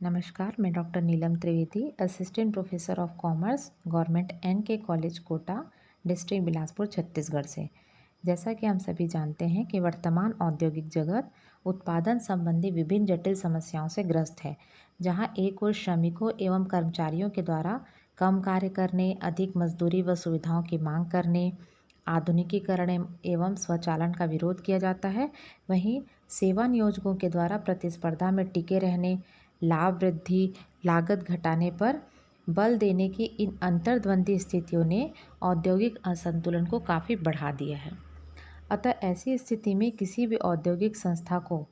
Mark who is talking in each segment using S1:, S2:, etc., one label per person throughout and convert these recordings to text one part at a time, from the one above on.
S1: नमस्कार, मैं doctor Neelam Trivedi, assistant professor of commerce, government N K. College Kota, district Bilaspur, Chhattisgarh से। जैसा कि हम सभी जानते हैं कि वर्तमान औद्योगिक जगत उत्पादन संबंधी विभिन्न जटिल समस्याओं से ग्रस्त है, जहां एक ओर श्रमिकों एवं कर्मचारियों के द्वारा कम कार्य करने, अधिक मजदूरी व सुविधाओं की मांग करने, आधुनिकीकरण एवं स्वचालन का विरोध किया जाता है, वहीं सेवा नियोजकों के द्वारा प्रतिस्पर्धा में टिके रहने, लाभ वृद्धि, लागत घटाने पर बल देने की इन अंतर्द्वंदी स्थितियों ने औद्योगिक असंतुलन को काफ़ी बढ़ा दिया है। अतः ऐसी स्थिति में किसी भी औद्योगिक संस्था को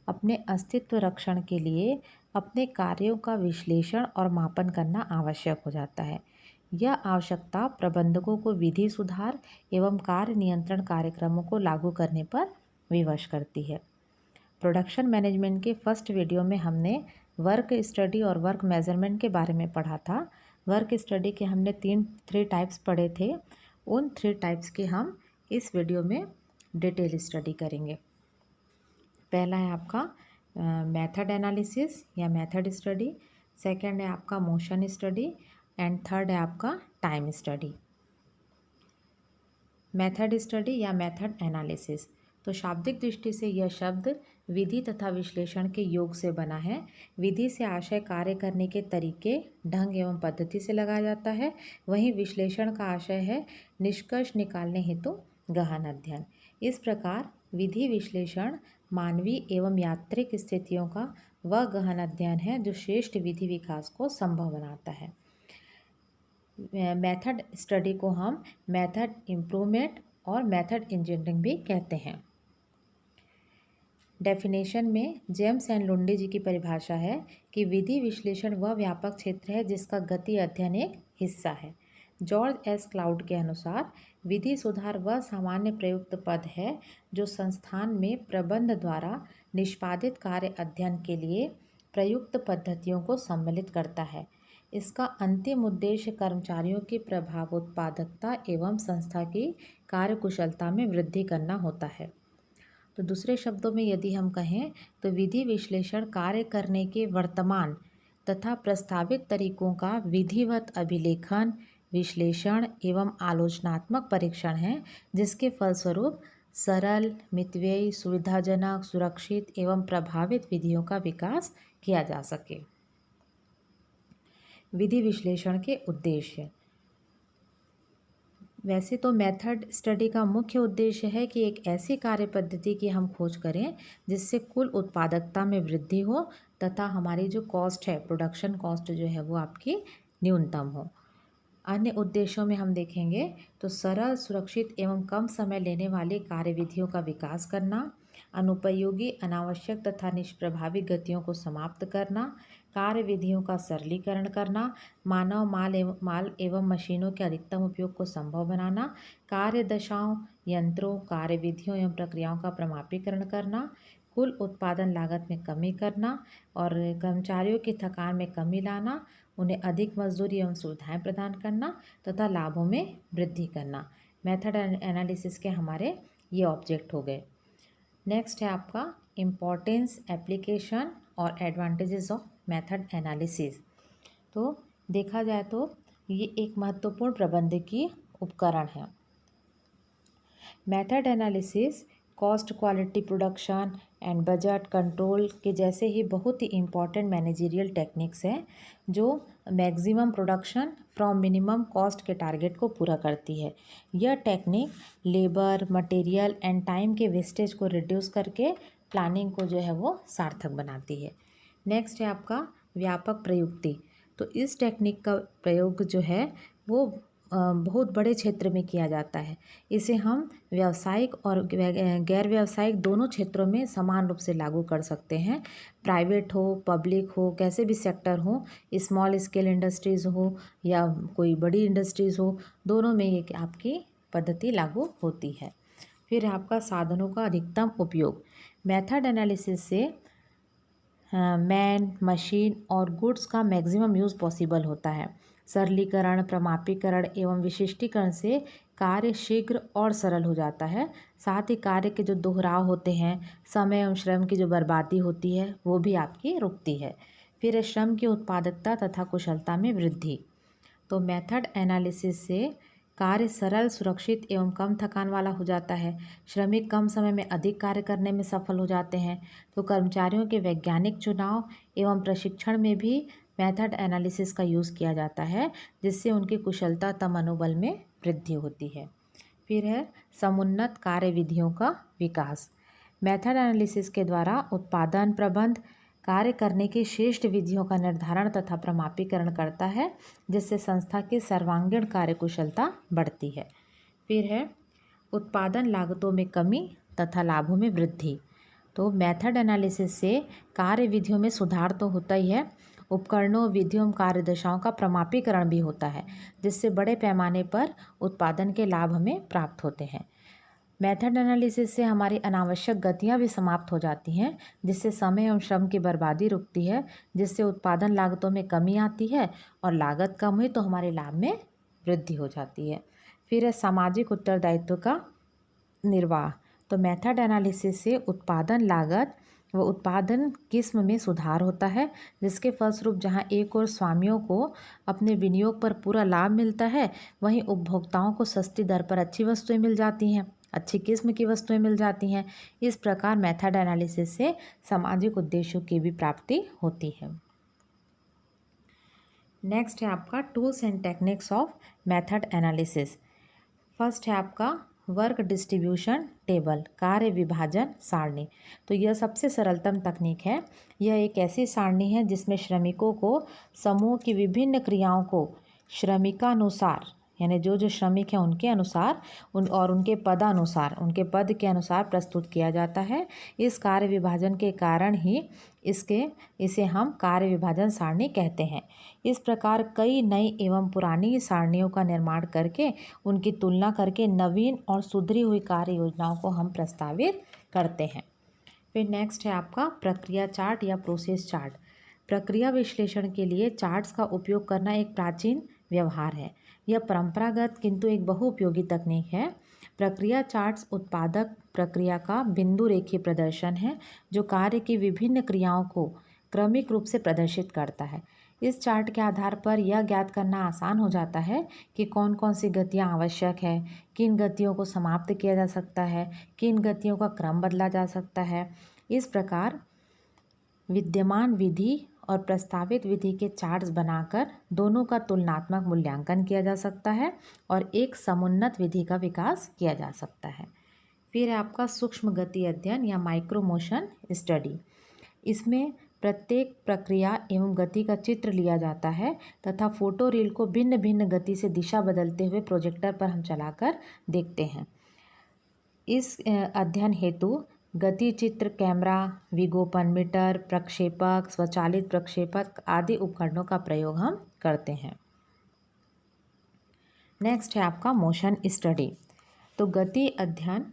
S1: अपने अस्तित्व रक्षण के लिए अपने कार्यों का विश्लेषण और मापन करना आवश्यक हो जाता है। यह आवश्यकता प्रबंधकों को विधि सुधार एवं कार्य नियंत्रण कार्यक्रमों को लागू करने पर विवश करती है। प्रोडक्शन मैनेजमेंट के फर्स्ट वीडियो में हमने वर्क स्टडी और वर्क मेजरमेंट के बारे में पढ़ा था। वर्क स्टडी के हमने थ्री टाइप्स पढ़े थे। उन थ्री टाइप्स के हम इस वीडियो में डिटेल स्टडी करेंगे। पहला है आपका मेथड एनालिसिस या मेथड स्टडी, सेकंड है आपका मोशन स्टडी एंड थर्ड है आपका टाइम स्टडी। मेथड स्टडी या मेथड एनालिसिस, तो शाब्दिक दृष्टि से यह शब्द विधि तथा विश्लेषण के योग से बना है। विधि से आशय कार्य करने के तरीके, ढंग एवं पद्धति से लगाया जाता है। वहीं विश्लेषण का आशय है निष्कर्ष निकालने हेतु गहन अध्ययन। इस प्रकार विधि विश्लेषण मानवीय एवं यात्रिक स्थितियों का वह गहन अध्ययन है जो श्रेष्ठ विधि विकास को संभव बनाता है। मेथड स्टडी को हम मेथड इम्प्रूवमेंट और मेथड इंजीनियरिंग भी कहते हैं। डेफिनेशन में जेम्स एंड लुंडी जी की परिभाषा है कि विधि विश्लेषण वह व्यापक क्षेत्र है जिसका गति अध्ययन एक हिस्सा है। जॉर्ज एस क्लाउड के अनुसार विधि सुधार वह सामान्य प्रयुक्त पद है जो संस्थान में प्रबंध द्वारा निष्पादित कार्य अध्ययन के लिए प्रयुक्त पद्धतियों को सम्मिलित करता है। इसका अंतिम उद्देश्य कर्मचारियों की प्रभावोत्पादकता एवं संस्था की कार्यकुशलता में वृद्धि करना होता है। तो दूसरे शब्दों में यदि हम कहें तो विधि विश्लेषण कार्य करने के वर्तमान तथा प्रस्तावित तरीकों का विधिवत अभिलेखन, विश्लेषण एवं आलोचनात्मक परीक्षण है, जिसके फलस्वरूप सरल, मितव्ययी, सुविधाजनक, सुरक्षित एवं प्रभावित विधियों का विकास किया जा सके। विधि विश्लेषण के उद्देश्य, वैसे तो मेथड स्टडी का मुख्य उद्देश्य है कि एक ऐसी कार्य पद्धति की हम खोज करें जिससे कुल उत्पादकता में वृद्धि हो तथा हमारी जो कॉस्ट है, प्रोडक्शन कॉस्ट जो है वो आपकी न्यूनतम हो। अन्य उद्देश्यों में हम देखेंगे तो सरल, सुरक्षित एवं कम समय लेने वाली कार्यविधियों का विकास करना, अनुपयोगी, अनावश्यक तथा निष्प्रभावी गतियों को समाप्त करना, कार्यविधियों का सरलीकरण करना, मानव माल एवं मशीनों के अधिकतम उपयोग को संभव बनाना, कार्य दशाओं, यंत्रों, कार्यविधियों एवं प्रक्रियाओं का प्रमापीकरण करना, कुल उत्पादन लागत में कमी करना और कर्मचारियों की थकान में कमी लाना, उन्हें अधिक मजदूरी एवं सुविधाएं प्रदान करना तथा लाभों में वृद्धि करना। मेथड एनालिसिस के हमारे ये ऑब्जेक्ट हो गए। नेक्स्ट है आपका इम्पोर्टेंस, एप्लीकेशन और एडवांटेजेस ऑफ मेथड एनालिसिस। तो देखा जाए तो ये एक महत्वपूर्ण प्रबंधकीय उपकरण है। Method analysis cost, quality, production and budget control के जैसे ही बहुत ही इम्पॉर्टेंट मैनेजरियल टेक्निक्स हैं जो maximum production from minimum cost के टारगेट को पूरा करती है। यह technique labour, material and time के वेस्टेज को रिड्यूस करके प्लानिंग को जो है वो सार्थक बनाती है। नेक्स्ट है आपका व्यापक प्रयुक्ति। तो इस टेक्निक का प्रयोग जो है वो बहुत बड़े क्षेत्र में किया जाता है। इसे हम व्यावसायिक और गैर व्यावसायिक दोनों क्षेत्रों में समान रूप से लागू कर सकते हैं। प्राइवेट हो, पब्लिक हो, कैसे भी सेक्टर हो, स्मॉल स्केल इंडस्ट्रीज़ हो या कोई बड़ी इंडस्ट्रीज़ हो, दोनों में ये आपकी पद्धति लागू होती है। फिर आपका साधनों का अधिकतम उपयोग। मेथड एनालिसिस से मैन, मशीन और गुड्स का मैक्सिमम यूज़ पॉसिबल होता है। सरलीकरण, प्रमापीकरण एवं विशिष्टीकरण से कार्य शीघ्र और सरल हो जाता है। साथ ही कार्य के जो दोहराव होते हैं, समय एवं श्रम की जो बर्बादी होती है वो भी आपकी रुकती है। फिर है श्रम की उत्पादकता तथा कुशलता में वृद्धि। तो मेथड एनालिसिस से कार्य सरल, सुरक्षित एवं कम थकान वाला हो जाता है। श्रमिक कम समय में अधिक कार्य करने में सफल हो जाते हैं। तो कर्मचारियों के वैज्ञानिक चुनाव एवं प्रशिक्षण में भी मेथड एनालिसिस का यूज़ किया जाता है, जिससे उनकी कुशलता तथा मनोबल में वृद्धि होती है। फिर है समुन्नत कार्य विधियों का विकास। मेथड एनालिसिस के द्वारा उत्पादन प्रबंध कार्य करने की श्रेष्ठ विधियों का निर्धारण तथा प्रमापीकरण करता है, जिससे संस्था की सर्वांगीण कार्यकुशलता बढ़ती है। फिर है उत्पादन लागतों में कमी तथा लाभों में वृद्धि। तो मेथड एनालिसिस से कार्य विधियों में सुधार तो होता ही है, उपकरणों, विधियों, कार्यदशाओं का प्रमापीकरण भी होता है, जिससे बड़े पैमाने पर उत्पादन के लाभ हमें प्राप्त होते हैं। मेथड एनालिसिस से हमारी अनावश्यक गतियाँ भी समाप्त हो जाती हैं, जिससे समय एवं श्रम की बर्बादी रुकती है, जिससे उत्पादन लागतों में कमी आती है और लागत कम हुई तो हमारे लाभ में वृद्धि हो जाती है। फिर है सामाजिक उत्तरदायित्व का निर्वाह। तो मेथड एनालिसिस से उत्पादन लागत व उत्पादन किस्म में सुधार होता है, जिसके फलस्वरूप जहां एक और स्वामियों को अपने विनियोग पर पूरा लाभ मिलता है, वहीं उपभोक्ताओं को सस्ती दर पर अच्छी वस्तुएं मिल जाती हैं, अच्छी किस्म की वस्तुएं मिल जाती हैं। इस प्रकार मेथड एनालिसिस से सामाजिक उद्देश्यों की भी प्राप्ति होती है। नेक्स्ट है आपका tools and techniques of method analysis. First है आपका वर्क डिस्ट्रीब्यूशन टेबल, कार्य विभाजन सारणी। तो यह सबसे सरलतम तकनीक है। यह एक ऐसी सारणी है जिसमें श्रमिकों को समूह की विभिन्न क्रियाओं को श्रमिकानुसार, यानी जो जो श्रमिक हैं उनके अनुसार उनके पदानुसार, उनके पद के अनुसार प्रस्तुत किया जाता है। इस कार्य विभाजन के कारण ही इसे हम कार्य विभाजन सारणी कहते हैं। इस प्रकार कई नई एवं पुरानी सारणियों का निर्माण करके उनकी तुलना करके नवीन और सुधरी हुई कार्य योजनाओं को हम प्रस्तावित करते हैं। फिर नेक्स्ट है आपका प्रक्रिया चार्ट या प्रोसेस चार्ट। प्रक्रिया विश्लेषण के लिए चार्ट्स का उपयोग करना एक प्राचीन व्यवहार है। यह परंपरागत किंतु एक बहुउपयोगी तकनीक है। प्रक्रिया चार्ट्स उत्पादक प्रक्रिया का बिंदु रेखीय प्रदर्शन है, जो कार्य की विभिन्न क्रियाओं को क्रमिक रूप से प्रदर्शित करता है। इस चार्ट के आधार पर यह ज्ञात करना आसान हो जाता है कि कौन कौन सी गतियाँ आवश्यक है, किन गतियों को समाप्त किया जा सकता है, किन गतियों का क्रम बदला जा सकता है। इस प्रकार विद्यमान विधि और प्रस्तावित विधि के चार्ट्स बनाकर दोनों का तुलनात्मक मूल्यांकन किया जा सकता है और एक समुन्नत विधि का विकास किया जा सकता है। फिर है आपका सूक्ष्म गति अध्ययन या माइक्रो मोशन स्टडी। इसमें प्रत्येक प्रक्रिया एवं गति का चित्र लिया जाता है तथा फोटो रील को भिन्न भिन्न गति से दिशा बदलते हुए प्रोजेक्टर पर हम चलाकर देखते हैं। इस अध्ययन हेतु गति चित्र, कैमरा, विगोपन मीटर, प्रक्षेपक, स्वचालित प्रक्षेपक आदि उपकरणों का प्रयोग हम करते हैं। नेक्स्ट है आपका मोशन स्टडी। तो गति अध्ययन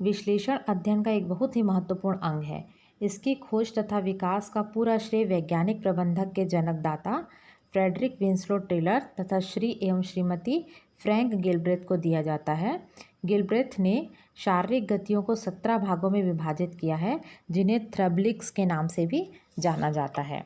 S1: विश्लेषण अध्ययन का एक बहुत ही महत्वपूर्ण अंग है। इसकी खोज तथा विकास का पूरा श्रेय वैज्ञानिक प्रबंधक के जनकदाता फ्रेडरिक विंस्लो टेलर तथा श्री एवं श्रीमती फ्रैंक गिलब्रेथ को दिया जाता है। गिलब्रेथ ने शारीरिक गतियों को 17 भागों में विभाजित किया है, जिन्हें थ्रबलिक्स के नाम से भी जाना जाता है।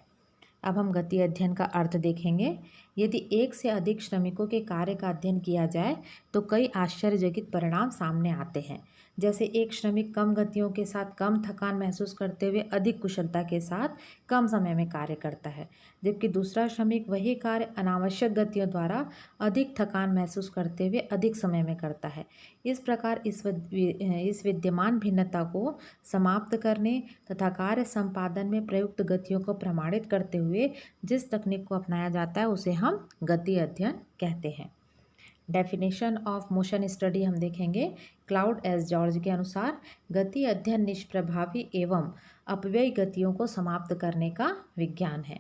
S1: अब हम गति अध्ययन का अर्थ देखेंगे। यदि एक से अधिक श्रमिकों के कार्य का अध्ययन किया जाए तो कई आश्चर्यजनक परिणाम सामने आते हैं। जैसे एक श्रमिक कम गतियों के साथ कम थकान महसूस करते हुए अधिक कुशलता के साथ कम समय में कार्य करता है, जबकि दूसरा श्रमिक वही कार्य अनावश्यक गतियों द्वारा अधिक थकान महसूस करते हुए अधिक समय में करता है। इस प्रकार इस विद्यमान भिन्नता को समाप्त करने तथा कार्य संपादन में प्रयुक्त गतियों को प्रमाणित करते हुए जिस तकनीक को अपनाया जाता है उसे हम गति अध्ययन कहते हैं। डेफिनेशन ऑफ मोशन स्टडी हम देखेंगे। क्लाउड एस जॉर्ज के अनुसार गति अध्ययन निष्प्रभावी एवं अपव्ययी गतियों को समाप्त करने का विज्ञान है।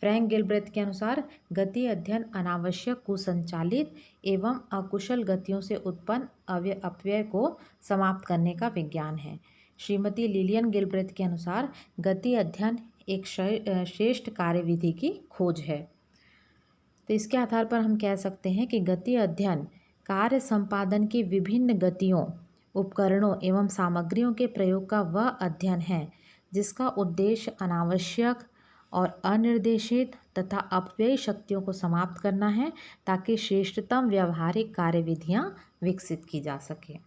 S1: फ्रैंक गिलब्रेथ के अनुसार गति अध्ययन अनावश्यक, कुसंचालित एवं अकुशल गतियों से उत्पन्न अपव्यय को समाप्त करने का विज्ञान है। श्रीमती लिलियन गिलब्रेथ के अनुसार गति अध्ययन एक श्रेष्ठ कार्यविधि की खोज है। तो इसके आधार पर हम कह सकते हैं कि गति अध्ययन कार्य संपादन की विभिन्न गतियों, उपकरणों एवं सामग्रियों के प्रयोग का वह अध्ययन है जिसका उद्देश्य अनावश्यक और अनिर्देशित तथा अपव्ययी शक्तियों को समाप्त करना है ताकि श्रेष्ठतम व्यावहारिक कार्यविधियाँ विकसित की जा सके।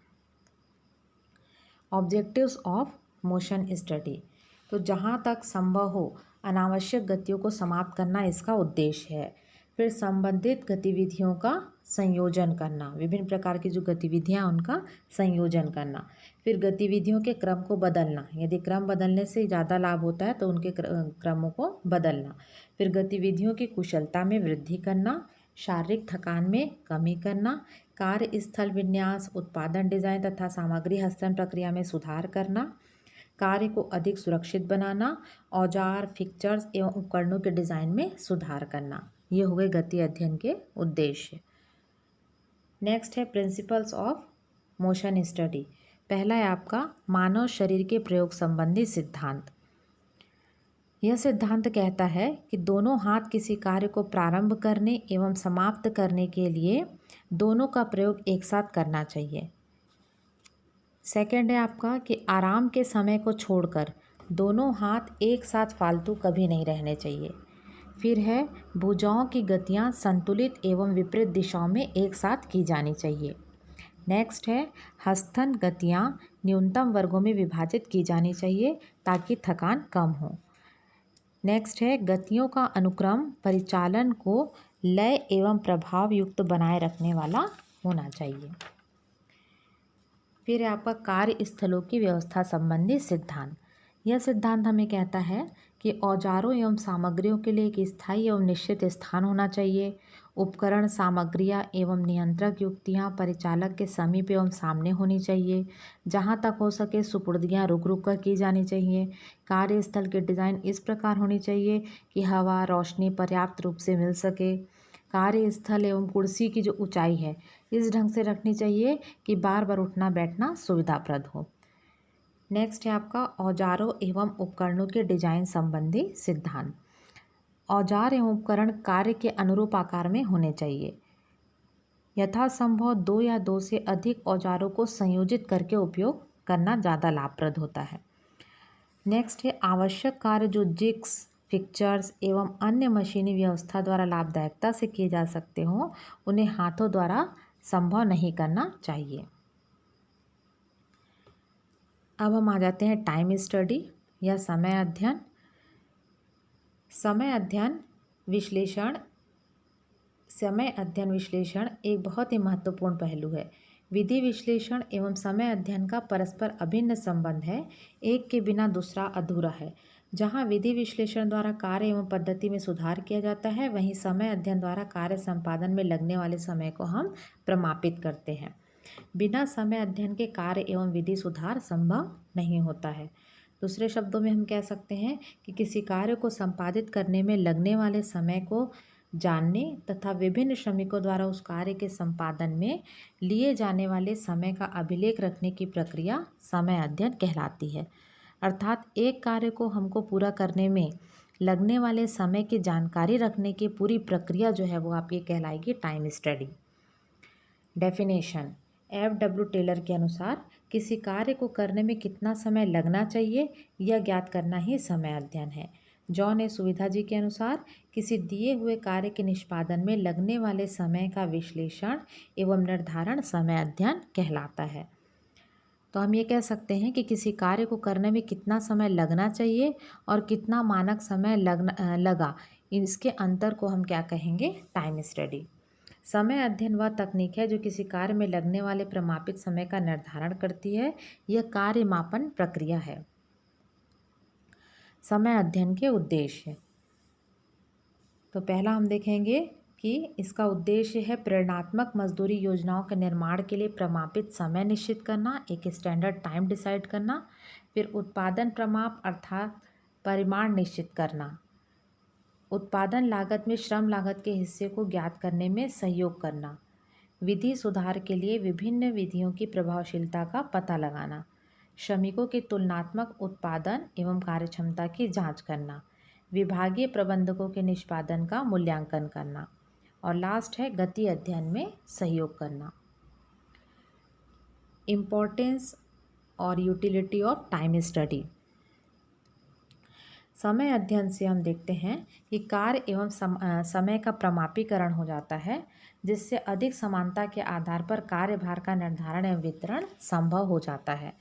S1: ऑब्जेक्टिव्स ऑफ मोशन स्टडी, तो जहाँ तक संभव हो अनावश्यक गतियों को समाप्त करना इसका उद्देश्य है। फिर संबंधित गतिविधियों का संयोजन करना, विभिन्न प्रकार की जो गतिविधियाँ उनका संयोजन करना। फिर गतिविधियों के क्रम को बदलना, यदि क्रम बदलने से ज़्यादा लाभ होता है तो उनके क्रमों को बदलना। फिर गतिविधियों की कुशलता में वृद्धि करना, शारीरिक थकान में कमी करना, कार्यस्थल विन्यास, उत्पादन डिज़ाइन तथा सामग्री हस्तांतरण प्रक्रिया में सुधार करना, कार्य को अधिक सुरक्षित बनाना, औजार, फिक्चर्स एवं उपकरणों के डिज़ाइन में सुधार करना। ये हो गए गति अध्ययन के उद्देश्य। नेक्स्ट है प्रिंसिपल्स ऑफ मोशन स्टडी। पहला है आपका मानव शरीर के प्रयोग संबंधी सिद्धांत। यह सिद्धांत कहता है कि दोनों हाथ किसी कार्य को प्रारंभ करने एवं समाप्त करने के लिए दोनों का प्रयोग एक साथ करना चाहिए। सेकंड है आपका कि आराम के समय को छोड़कर दोनों हाथ एक साथ फालतू कभी नहीं रहने चाहिए। फिर है भुजाओं की गतियाँ संतुलित एवं विपरीत दिशाओं में एक साथ की जानी चाहिए। नेक्स्ट है हस्तन गतियाँ न्यूनतम वर्गों में विभाजित की जानी चाहिए ताकि थकान कम हो। नेक्स्ट है गतियों का अनुक्रम परिचालन को लय एवं प्रभाव युक्त बनाए रखने वाला होना चाहिए। फिर है आपका कार्यस्थलों की व्यवस्था संबंधी सिद्धांत। यह सिद्धांत हमें कहता है कि औजारों एवं सामग्रियों के लिए एक स्थायी एवं निश्चित स्थान होना चाहिए। उपकरण, सामग्रियाँ एवं नियंत्रक युक्तियाँ परिचालक के समीप एवं सामने होनी चाहिए। जहाँ तक हो सके सुपुर्दियाँ रुक रुक कर की जानी चाहिए। कार्यस्थल के डिज़ाइन इस प्रकार होनी चाहिए कि हवा, रोशनी पर्याप्त रूप से मिल सके। कार्यस्थल एवं कुर्सी की जो ऊंचाई है इस ढंग से रखनी चाहिए कि बार बार उठना बैठना सुविधाप्रद हो। नेक्स्ट है आपका औजारों एवं उपकरणों के डिजाइन संबंधी सिद्धांत। औजार एवं उपकरण कार्य के अनुरूप आकार में होने चाहिए। यथासंभव दो या दो से अधिक औजारों को संयोजित करके उपयोग करना ज़्यादा लाभप्रद होता है। नेक्स्ट है आवश्यक कार्य जो जिग्स, फिक्चर्स एवं अन्य मशीनी व्यवस्था द्वारा लाभदायकता से किए जा सकते हों उन्हें हाथों द्वारा संभव नहीं करना चाहिए। अब हम आ जाते हैं टाइम स्टडी या समय अध्ययन। समय अध्ययन विश्लेषण एक बहुत ही महत्वपूर्ण पहलू है। विधि विश्लेषण एवं समय अध्ययन का परस्पर अभिन्न संबंध है। एक के बिना दूसरा अधूरा है। जहाँ विधि विश्लेषण द्वारा कार्य एवं पद्धति में सुधार किया जाता है, वहीं समय अध्ययन द्वारा कार्य संपादन में लगने वाले समय को हम प्रमापित करते हैं। बिना समय अध्ययन के कार्य एवं विधि सुधार संभव नहीं होता है। दूसरे शब्दों में हम कह सकते हैं कि किसी कार्य को संपादित करने में लगने वाले समय को जानने तथा विभिन्न श्रमिकों द्वारा उस कार्य के संपादन में लिए जाने वाले समय का अभिलेख रखने की प्रक्रिया समय अध्ययन कहलाती है। अर्थात एक कार्य को हमको पूरा करने में लगने वाले समय की जानकारी रखने की पूरी प्रक्रिया जो है वो आपकी कहलाएगी time study. Definition F.W. Taylor के अनुसार किसी कार्य को करने में कितना समय लगना चाहिए यह ज्ञात करना ही समय अध्ययन है। जॉन ए सुविधा जी के अनुसार किसी दिए हुए कार्य के निष्पादन में लगने वाले समय का विश्लेषण एवं निर्धारण समय अध्ययन कहलाता है। तो हम ये कह सकते हैं कि किसी कार्य को करने में कितना समय लगना चाहिए और कितना मानक समय लगा, इसके अंतर को हम क्या कहेंगे, टाइम स्टडी। समय अध्ययन वह तकनीक है जो किसी कार्य में लगने वाले प्रमापित समय का निर्धारण करती है। यह कार्य मापन प्रक्रिया है। समय अध्ययन के उद्देश्य, तो पहला हम देखेंगे कि इसका उद्देश्य है प्रेरणात्मक मजदूरी योजनाओं के निर्माण के लिए प्रमापित समय निश्चित करना, एक स्टैंडर्ड टाइम डिसाइड करना। फिर उत्पादन प्रमाप अर्थात परिमाण निश्चित करना। उत्पादन लागत में श्रम लागत के हिस्से को ज्ञात करने में सहयोग करना। विधि सुधार के लिए विभिन्न विधियों की प्रभावशीलता का पता लगाना। श्रमिकों की तुलनात्मक उत्पादन एवं कार्यक्षमता की जांच करना। विभागीय प्रबंधकों के निष्पादन का मूल्यांकन करना। और लास्ट है गति अध्ययन में सहयोग करना। इम्पोर्टेंस और यूटिलिटी ऑफ टाइम स्टडी। समय अध्ययन से हम देखते हैं कि कार्य एवं समय का प्रमापीकरण हो जाता है, जिससे अधिक समानता के आधार पर कार्यभार का निर्धारण एवं वितरण संभव हो जाता है।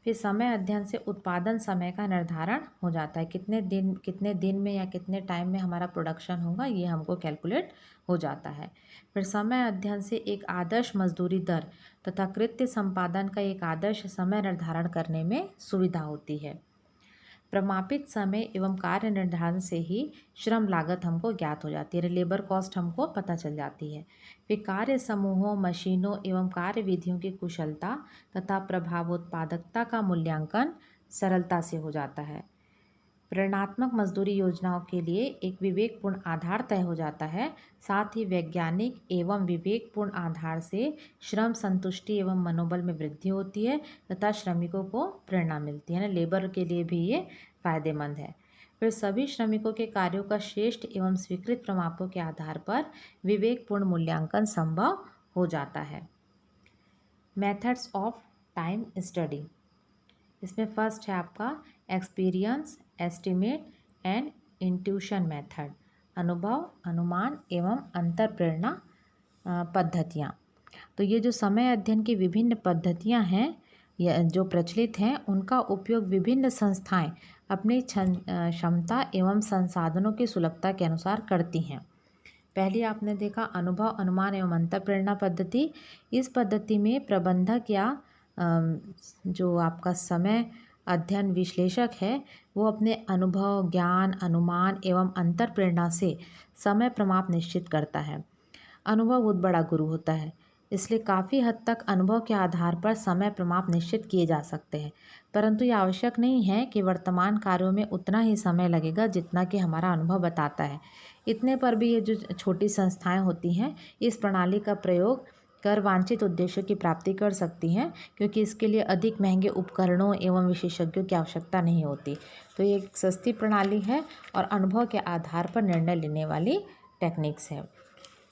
S1: फिर समय अध्ययन से उत्पादन समय का निर्धारण हो जाता है, कितने दिन में या कितने टाइम में हमारा प्रोडक्शन होगा, ये हमको कैलकुलेट हो जाता है। फिर समय अध्ययन से एक आदर्श मजदूरी दर तथा कृत्य संपादन का एक आदर्श समय निर्धारण करने में सुविधा होती है। प्रमापित समय एवं कार्य निर्धारण से ही श्रम लागत हमको ज्ञात हो जाती है, लेबर कॉस्ट हमको पता चल जाती है। फिर कार्य समूहों, मशीनों एवं कार्य विधियों की कुशलता तथा प्रभावोत्पादकता का मूल्यांकन सरलता से हो जाता है। प्रेरणात्मक मजदूरी योजनाओं के लिए एक विवेकपूर्ण आधार तय हो जाता है। साथ ही वैज्ञानिक एवं विवेकपूर्ण आधार से श्रम संतुष्टि एवं मनोबल में वृद्धि होती है तथा श्रमिकों को प्रेरणा मिलती है ना, लेबर के लिए भी ये फायदेमंद है। फिर सभी श्रमिकों के कार्यों का श्रेष्ठ एवं स्वीकृत प्रमापों के आधार पर विवेकपूर्ण मूल्यांकन संभव हो जाता है। मेथड्स ऑफ टाइम स्टडी, इसमें फर्स्ट है आपका experience, estimate and intuition method, अनुभव, अनुमान एवं अंतर प्रेरणा पद्धतियाँ। तो ये जो समय अध्ययन की विभिन्न पद्धतियाँ हैं या जो प्रचलित हैं, उनका उपयोग विभिन्न संस्थाएं अपनी क्षमता एवं संसाधनों की सुलभता के अनुसार करती हैं। पहली आपने देखा अनुभव, अनुमान एवं अंतर प्रेरणा पद्धति। इस पद्धति में प्रबंधक या जो आपका समय अध्ययन विश्लेषक है, वो अपने अनुभव, ज्ञान, अनुमान एवं अंतर प्रेरणा से समय प्रमाप निश्चित करता है। अनुभव बहुत बड़ा गुरु होता है, इसलिए काफ़ी हद तक अनुभव के आधार पर समय प्रमाप निश्चित किए जा सकते हैं, परंतु ये आवश्यक नहीं है कि वर्तमान कार्यों में उतना ही समय लगेगा जितना कि हमारा अनुभव बताता है। इतने पर भी ये जो छोटी संस्थाएं होती हैं, इस प्रणाली का प्रयोग कर वांछित उद्देश्यों की प्राप्ति कर सकती हैं, क्योंकि इसके लिए अधिक महंगे उपकरणों एवं विशेषज्ञों की आवश्यकता नहीं होती। तो ये एक सस्ती प्रणाली है और अनुभव के आधार पर निर्णय लेने वाली टेक्निक्स है।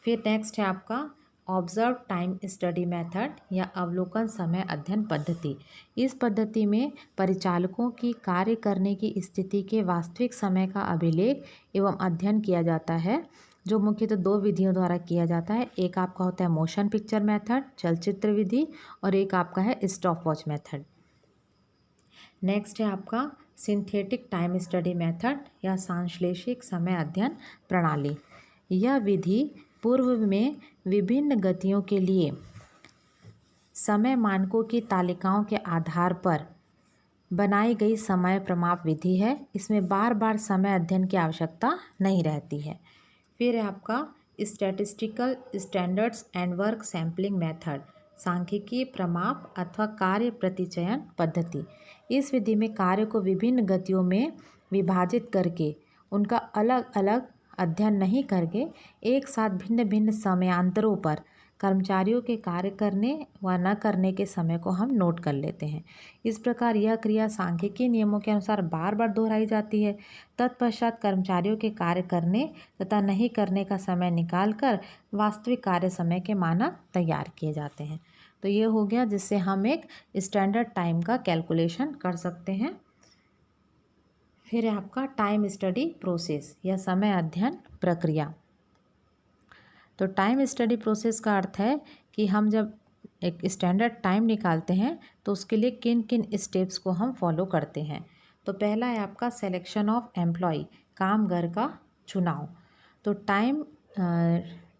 S1: फिर नेक्स्ट है आपका ऑब्जर्व टाइम स्टडी मेथड या अवलोकन समय अध्ययन पद्धति। इस पद्धति में परिचालकों की कार्य करने की स्थिति के वास्तविक समय का अभिलेख एवं अध्ययन किया जाता है, जो मुख्यतः दो विधियों द्वारा किया जाता है। एक आपका होता है मोशन पिक्चर मेथड, चलचित्र विधि, और एक आपका है स्टॉप वॉच मेथड। नेक्स्ट है आपका सिंथेटिक टाइम स्टडी मेथड या संश्लेषित समय अध्ययन प्रणाली। यह विधि पूर्व में विभिन्न गतियों के लिए समय मानकों की तालिकाओं के आधार पर बनाई गई समय प्रमाप विधि है। इसमें बार बार समय अध्ययन की आवश्यकता नहीं रहती है। फिर है आपका statistical standards and work sampling method, सांख्यिकीय प्रमाप अथवा कार्य प्रतिचयन पद्धति। इस विधि में कार्य को विभिन्न गतियों में विभाजित करके उनका अलग अलग अध्ययन नहीं करके एक साथ भिन्न भिन्न समयांतरों पर कर्मचारियों के कार्य करने व न करने के समय को हम नोट कर लेते हैं। इस प्रकार यह क्रिया सांख्यिकीय नियमों के अनुसार बार बार दोहराई जाती है। तत्पश्चात कर्मचारियों के कार्य करने तथा नहीं करने का समय निकालकर वास्तविक कार्य समय के मानक तैयार किए जाते हैं। तो ये हो गया जिससे हम एक स्टैंडर्ड टाइम का कैलकुलेशन कर सकते हैं। फिर है आपका टाइम स्टडी प्रोसेस या समय अध्ययन प्रक्रिया। तो टाइम स्टडी प्रोसेस का अर्थ है कि हम जब एक स्टैंडर्ड टाइम निकालते हैं तो उसके लिए किन किन स्टेप्स को हम फॉलो करते हैं। तो पहला है आपका सिलेक्शन ऑफ एम्प्लॉय, कामगार का चुनाव। तो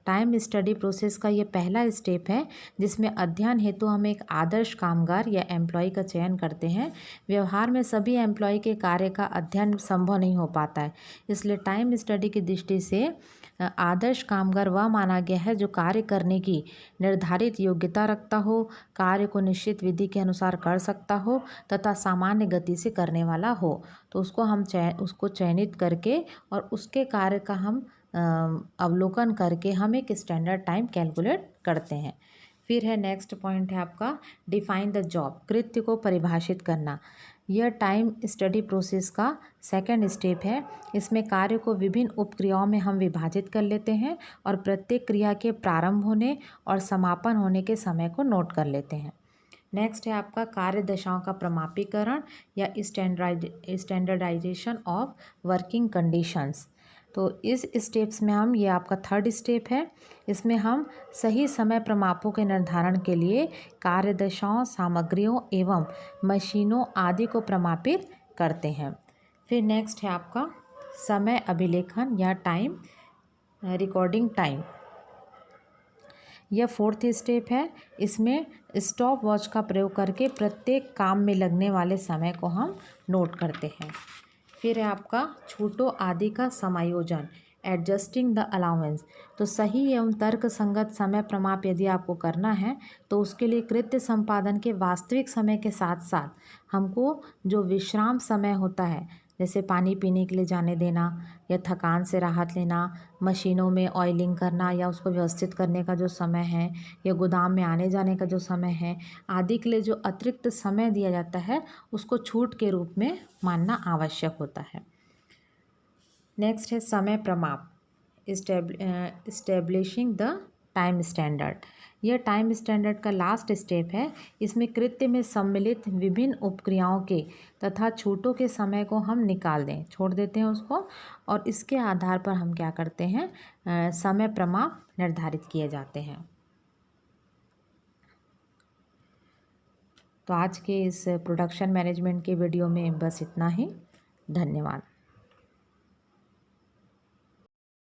S1: टाइम स्टडी प्रोसेस का ये पहला स्टेप है जिसमें अध्ययन हेतु हम एक आदर्श कामगार या एम्प्लॉय का चयन करते हैं। व्यवहार में सभी एम्प्लॉय के कार्य का अध्ययन संभव नहीं हो पाता है, इसलिए टाइम स्टडी की दृष्टि से आदर्श कामगार वह माना गया है जो कार्य करने की निर्धारित योग्यता रखता हो, कार्य को निश्चित विधि के अनुसार कर सकता हो तथा सामान्य गति से करने वाला हो। तो उसको चयनित करके और उसके कार्य का हम अवलोकन करके हम एक स्टैंडर्ड टाइम कैलकुलेट करते हैं। फिर है नेक्स्ट पॉइंट है आपका डिफाइन द जॉब, कृत्य को परिभाषित करना। यह टाइम स्टडी प्रोसेस का सेकंड स्टेप है। इसमें कार्य को विभिन्न उपक्रियाओं में हम विभाजित कर लेते हैं और प्रत्येक क्रिया के प्रारंभ होने और समापन होने के समय को नोट कर लेते हैं। नेक्स्ट है आपका कार्य दशाओं का प्रमापीकरण या स्टैंडर्डाइजेशन ऑफ वर्किंग कंडीशंस। तो इस स्टेप्स में हम, ये आपका थर्ड स्टेप है, इसमें हम सही समय प्रमापों के निर्धारण के लिए कार्य दशाओं, सामग्रियों एवं मशीनों आदि को प्रमापित करते हैं। फिर नेक्स्ट है आपका समय अभिलेखन या टाइम रिकॉर्डिंग टाइम। यह फोर्थ स्टेप है। इसमें स्टॉप वॉच का प्रयोग करके प्रत्येक काम में लगने वाले समय को हम नोट करते हैं। फिर है आपका छूटों आदि का समायोजन, एडजस्टिंग द अलाउंस। तो सही एवं तर्क संगत समय प्रमाप यदि आपको करना है तो उसके लिए कृत्य संपादन के वास्तविक समय के साथ साथ हमको जो विश्राम समय होता है, जैसे पानी पीने के लिए जाने देना या थकान से राहत लेना, मशीनों में ऑयलिंग करना या उसको व्यवस्थित करने का जो समय है, या गोदाम में आने जाने का जो समय है आदि के लिए जो अतिरिक्त समय दिया जाता है उसको छूट के रूप में मानना आवश्यक होता है। नेक्स्ट है समय प्रमाप, इस्टेब्लिशिंग द टाइम स्टैंडर्ड। यह टाइम स्टैंडर्ड का लास्ट स्टेप है। इसमें कृत्य में सम्मिलित विभिन्न उपक्रियाओं के तथा छूटों के समय को हम निकाल दें, छोड़ देते हैं उसको, और इसके आधार पर हम क्या करते हैं, समय प्रमाप निर्धारित किए जाते हैं। तो आज के इस प्रोडक्शन मैनेजमेंट के वीडियो में बस इतना ही। धन्यवाद।